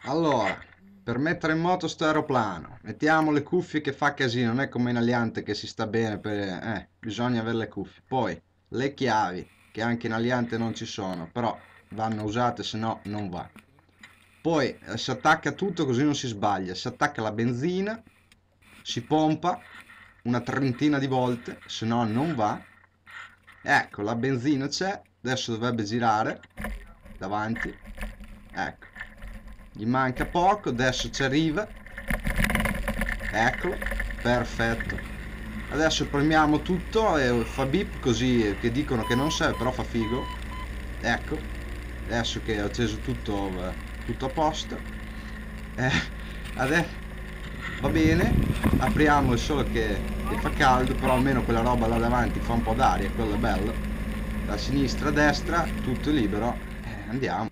Allora, per mettere in moto sto aeroplano, mettiamo le cuffie che fa casino, non è come in Aliante che si sta bene, bisogna avere le cuffie. Poi, le chiavi, che anche in Aliante non ci sono, però vanno usate, se no non va. Poi si attacca tutto così non si sbaglia, si attacca la benzina, si pompa una trentina di volte, se no non va. Ecco, la benzina c'è, adesso dovrebbe girare davanti. Ecco, gli manca poco, adesso ci arriva. Eccolo, perfetto. Adesso premiamo tutto e fa beep così che dicono che non serve, però fa figo. Ecco, adesso che ho acceso tutto, tutto a posto. Adesso va bene, apriamo solo che fa caldo, però almeno quella roba là davanti fa un po' d'aria, quello è bello. Da sinistra a destra, tutto libero, andiamo.